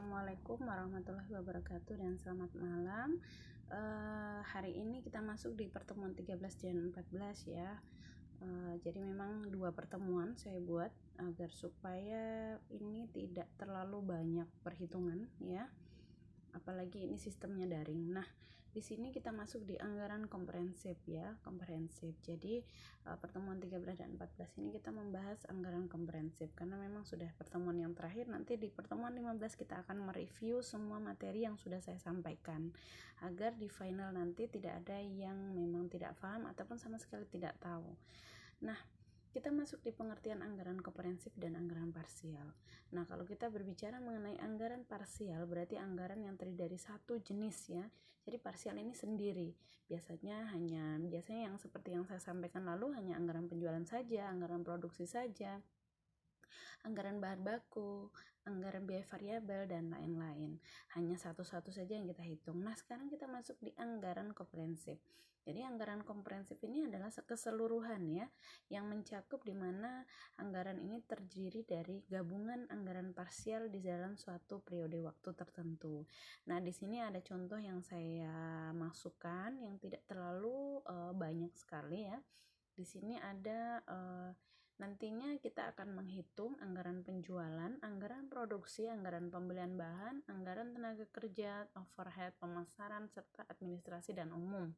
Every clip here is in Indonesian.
Assalamualaikum warahmatullahi wabarakatuh dan selamat malam. Hari ini kita masuk di pertemuan 13 dan 14 ya. Jadi memang 2 pertemuan saya buat agar supaya ini tidak terlalu banyak perhitungan ya. Apalagi ini sistemnya daring. Nah, di sini kita masuk di anggaran komprehensif ya, komprehensif. Jadi pertemuan 13 dan 14 ini kita membahas anggaran komprehensif karena memang sudah pertemuan yang terakhir. Nanti di pertemuan 15 kita akan mereview semua materi yang sudah saya sampaikan agar di final nanti tidak ada yang memang tidak paham ataupun sama sekali tidak tahu. Nah, kita masuk di pengertian anggaran komprehensif dan anggaran parsial. Nah, kalau kita berbicara mengenai anggaran parsial, berarti anggaran yang terdiri dari satu jenis ya. Jadi parsial ini sendiri. Biasanya yang seperti yang saya sampaikan lalu hanya anggaran penjualan saja, anggaran produksi saja, anggaran bahan baku, anggaran biaya variabel, dan lain-lain. Hanya satu-satu saja yang kita hitung. Nah, sekarang kita masuk di anggaran komprehensif. Jadi anggaran komprehensif ini adalah keseluruhan ya, yang mencakup di mana anggaran ini terdiri dari gabungan anggaran parsial di dalam suatu periode waktu tertentu. Nah, di sini ada contoh yang saya masukkan yang tidak terlalu banyak sekali ya. Di sini ada nantinya kita akan menghitung anggaran penjualan, anggaran produksi, anggaran pembelian bahan, anggaran tenaga kerja, overhead, pemasaran, serta administrasi dan umum.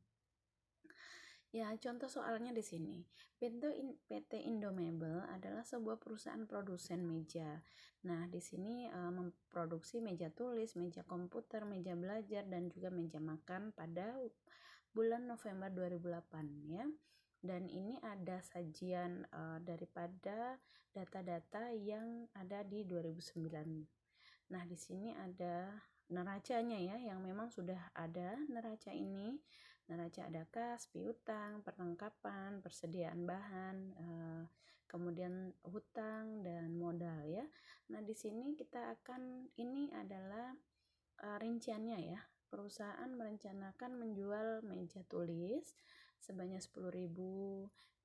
Ya, contoh soalnya di sini. PT Indomebel adalah sebuah perusahaan produsen meja. Nah, di sini memproduksi meja tulis, meja komputer, meja belajar, dan juga meja makan pada bulan November 2008 ya. Dan ini ada sajian daripada data-data yang ada di 2009. Nah, di sini ada neracanya ya, yang memang sudah ada neraca ini. Neraca ada kas, piutang, perlengkapan, persediaan bahan, kemudian hutang dan modal ya. Nah, di sini ini adalah rinciannya ya. Perusahaan merencanakan menjual meja tulis sebanyak 10.000,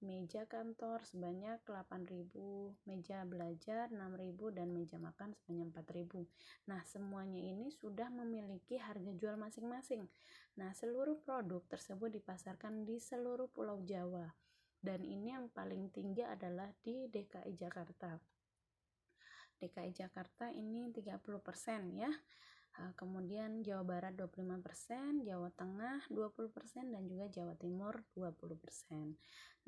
meja kantor sebanyak 8.000, meja belajar 6.000, dan meja makan sebanyak 4.000. Nah, semuanya ini sudah memiliki harga jual masing-masing. Nah, seluruh produk tersebut dipasarkan di seluruh Pulau Jawa. Dan ini yang paling tinggi adalah di DKI Jakarta. DKI Jakarta ini 30% ya. Kemudian Jawa Barat 25%, Jawa Tengah 20%, dan juga Jawa Timur 20%.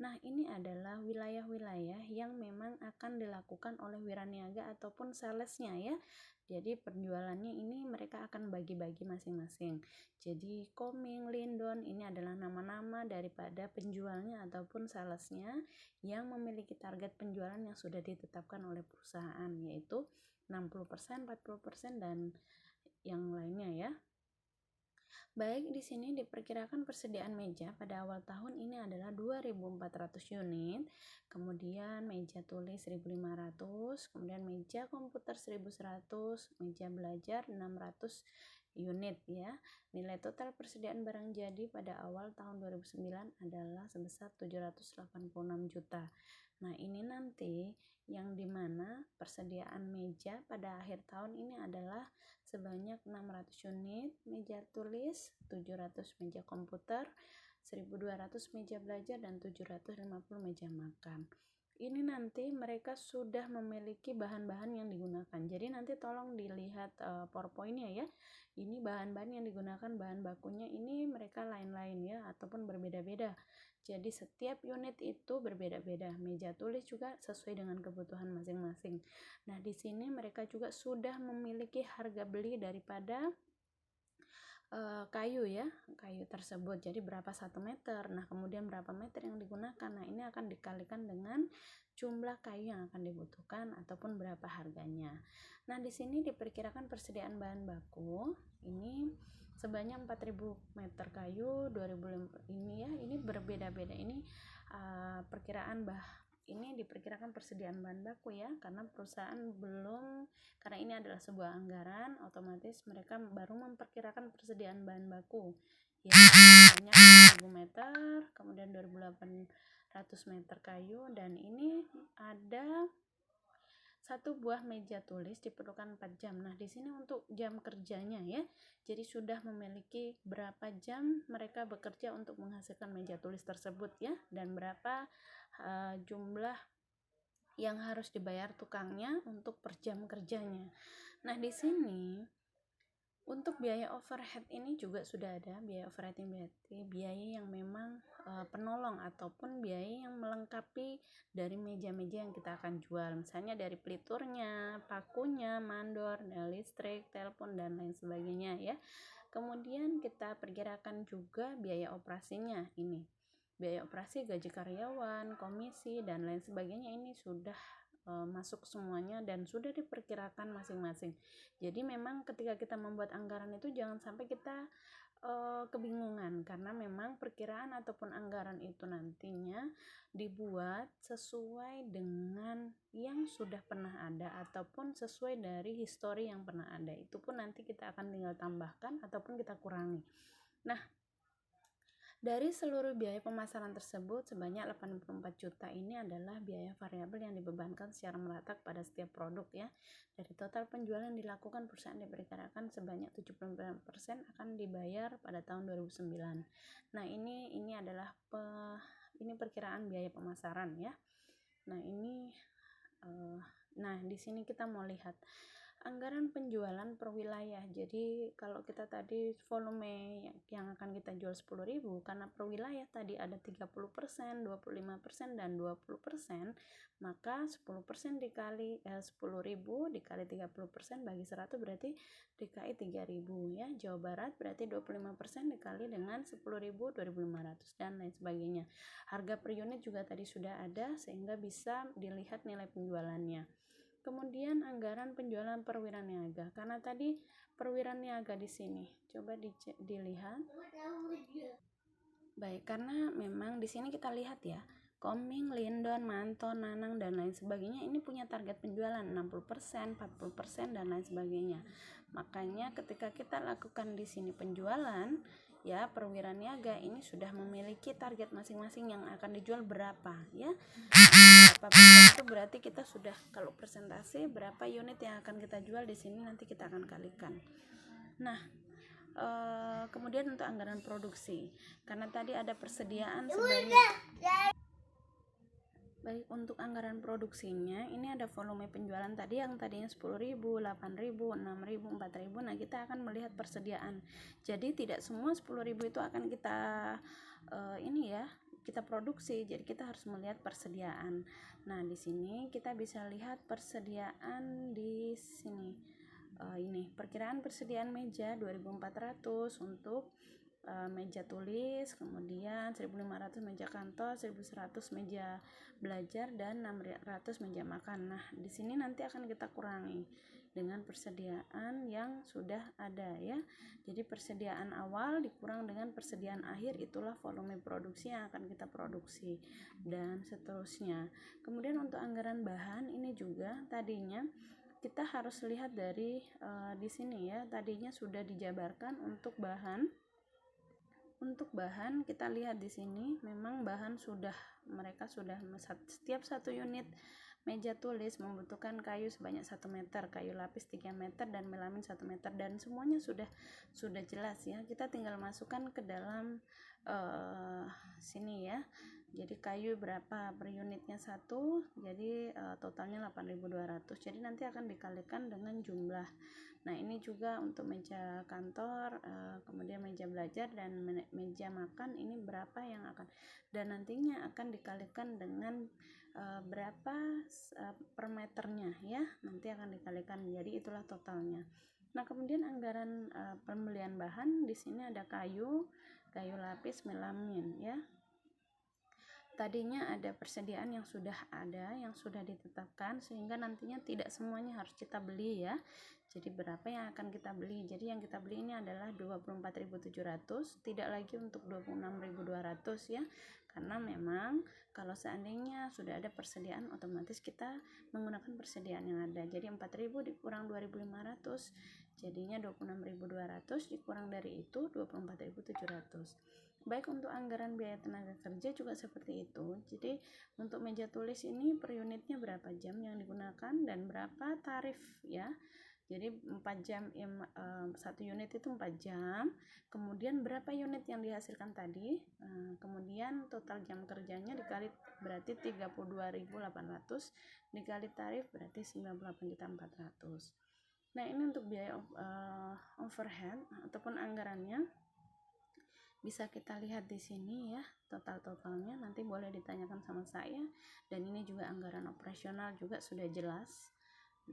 Nah, ini adalah wilayah-wilayah yang memang akan dilakukan oleh wiraniaga ataupun salesnya ya. Jadi penjualannya ini mereka akan bagi-bagi masing-masing. Jadi Koming, Lindon ini adalah nama-nama daripada penjualnya ataupun salesnya yang memiliki target penjualan yang sudah ditetapkan oleh perusahaan, yaitu 60%, 40%, dan yang lainnya ya. Baik, di sini diperkirakan persediaan meja pada awal tahun ini adalah 2.400 unit, kemudian meja tulis 1.500, kemudian meja komputer 1.100, meja belajar 600 unit ya. Nilai total persediaan barang jadi pada awal tahun 2009 adalah sebesar 786 juta. Nah, ini nanti yang dimana persediaan meja pada akhir tahun ini adalah sebanyak 600 unit meja tulis, 700 meja komputer, 1.200 meja belajar, dan 750 meja makan. Ini nanti mereka sudah memiliki bahan-bahan yang digunakan. Jadi nanti tolong dilihat PowerPoint-nya ya. Ini bahan-bahan yang digunakan, bahan bakunya ini mereka lain-lain ya, ataupun berbeda-beda. Jadi setiap unit itu berbeda-beda. Meja tulis juga sesuai dengan kebutuhan masing-masing. Nah, di sini mereka juga sudah memiliki harga beli daripada kayu ya, kayu tersebut. Jadi berapa 1 meter, nah kemudian berapa meter yang digunakan. Nah, ini akan dikalikan dengan jumlah kayu yang akan dibutuhkan ataupun berapa harganya. Nah, di sini diperkirakan persediaan bahan baku ini sebanyak 4.000 meter kayu, 2.000 ini ya, ini berbeda-beda. Ini perkiraan ini diperkirakan persediaan bahan baku ya, karena perusahaan belum, karena ini adalah sebuah anggaran, otomatis mereka baru memperkirakan persediaan bahan baku ya, banyak 1.000 meter, kemudian 2.800 meter kayu, dan ini ada satu buah meja tulis diperlukan 4 jam. Nah, di sini untuk jam kerjanya ya. Jadi sudah memiliki berapa jam mereka bekerja untuk menghasilkan meja tulis tersebut ya, dan berapa jumlah yang harus dibayar tukangnya untuk per jam kerjanya. Nah, di sini untuk biaya overhead ini juga sudah ada. Biaya overhead ini berarti biaya yang memang penolong ataupun biaya yang melengkapi dari meja-meja yang kita akan jual, misalnya dari peliturnya, pakunya, mandor, listrik, telepon, dan lain sebagainya ya. Kemudian kita perkirakan juga biaya operasinya. Ini biaya operasi, gaji karyawan, komisi, dan lain sebagainya, ini sudah masuk semuanya dan sudah diperkirakan masing-masing. Jadi memang ketika kita membuat anggaran itu jangan sampai kita kebingungan, karena memang perkiraan ataupun anggaran itu nantinya dibuat sesuai dengan yang sudah pernah ada ataupun sesuai dari histori yang pernah ada. Itu pun nanti kita akan tinggal tambahkan ataupun kita kurangi. Nah, dari seluruh biaya pemasaran tersebut, sebanyak 84 juta ini adalah biaya variabel yang dibebankan secara merata pada setiap produk ya. Dari total penjualan yang dilakukan, perusahaan diperkirakan sebanyak 79% akan dibayar pada tahun 2009. Nah, ini adalah ini perkiraan biaya pemasaran ya. Nah, di sini kita mau lihat anggaran penjualan per wilayah. Jadi kalau kita tadi volume yang akan kita jual 10.000, karena per wilayah tadi ada 30%, 25%, dan 20%, maka 10% dikali 10.000 dikali 30% bagi 100 berarti dikali 3.000 ya. Jawa Barat berarti 25% dikali dengan 10.000, 2.500, dan lain sebagainya. Harga per unit juga tadi sudah ada sehingga bisa dilihat nilai penjualannya. Kemudian anggaran penjualan perwira niaga, karena tadi perwira niaga di sini coba dilihat. Baik, karena memang di sini kita lihat ya, Koming, Lindon, Manto, Nanang, dan lain sebagainya ini punya target penjualan 60%, 40%, dan lain sebagainya. Makanya ketika kita lakukan di sini penjualan ya, perwira niaga ini sudah memiliki target masing-masing yang akan dijual berapa ya. Berapa persen itu berarti kita sudah, kalau persentase berapa unit yang akan kita jual di sini nanti kita akan kalikan. Nah, kemudian untuk anggaran produksi, karena tadi ada persediaan sebanyak. Baik, untuk anggaran produksinya ini ada volume penjualan tadi yang tadinya 10.000, 8.000, 6.000, 4.000. Nah, kita akan melihat persediaan. Jadi tidak semua 10.000 itu akan kita kita produksi. Jadi kita harus melihat persediaan. Nah, di sini kita bisa lihat persediaan di sini. Ini perkiraan persediaan meja 2.400 untuk meja tulis, kemudian 1.500 meja kantor, 1.100 meja belajar, dan 600 meja makan. Nah, di sini nanti akan kita kurangi dengan persediaan yang sudah ada ya. Jadi persediaan awal dikurang dengan persediaan akhir, itulah volume produksi yang akan kita produksi, dan seterusnya. Kemudian untuk anggaran bahan ini juga tadinya kita harus lihat dari di sini ya, tadinya sudah dijabarkan untuk bahan. Untuk bahan kita lihat di sini, memang bahan mereka sudah setiap satu unit meja tulis membutuhkan kayu sebanyak 1 meter, kayu lapis 3 meter, dan melamin 1 meter, dan semuanya sudah jelas ya. Kita tinggal masukkan ke dalam sini ya. Jadi kayu berapa per unitnya 1, jadi totalnya 8.200. Jadi nanti akan dikalikan dengan jumlah. Nah, ini juga untuk meja kantor, kemudian meja belajar, dan meja makan, ini berapa yang akan, dan nantinya akan dikalikan dengan berapa per meternya ya, nanti akan dikalikan, jadi itulah totalnya. Nah, kemudian anggaran pembelian bahan di sini ada kayu lapis, melamin ya. Tadinya ada persediaan yang sudah ada, yang sudah ditetapkan, sehingga nantinya tidak semuanya harus kita beli ya. Jadi berapa yang akan kita beli? Jadi yang kita beli ini adalah 24.700, tidak lagi untuk 26.200 ya. Karena memang kalau seandainya sudah ada persediaan, otomatis kita menggunakan persediaan yang ada. Jadi 4.000 dikurang 2.500, jadinya 26.200, dikurang dari itu 24.700. Baik untuk anggaran biaya tenaga kerja juga seperti itu. Jadi untuk meja tulis ini per unitnya berapa jam yang digunakan dan berapa tarif ya. Jadi 4 jam, 1 unit itu 4 jam, kemudian berapa unit yang dihasilkan tadi, kemudian total jam kerjanya dikali berarti 32.800, dikali tarif berarti 98.400. Nah ini untuk biaya overhead ataupun anggarannya bisa kita lihat di sini ya, totalnya nanti boleh ditanyakan sama saya, dan ini juga anggaran operasional juga sudah jelas.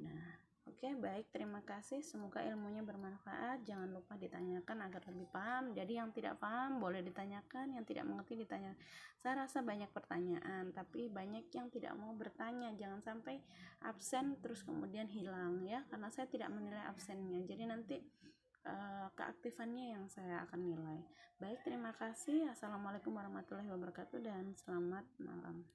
Nah oke, baik, terima kasih, semoga ilmunya bermanfaat. Jangan lupa ditanyakan agar lebih paham. Jadi yang tidak paham boleh ditanyakan, yang tidak mengerti ditanya. Saya rasa banyak pertanyaan, tapi banyak yang tidak mau bertanya. Jangan sampai absen terus kemudian hilang ya, karena saya tidak menilai absennya. Jadi nanti keaktifannya yang saya akan nilai. Baik, terima kasih. Assalamualaikum warahmatullahi wabarakatuh dan selamat malam.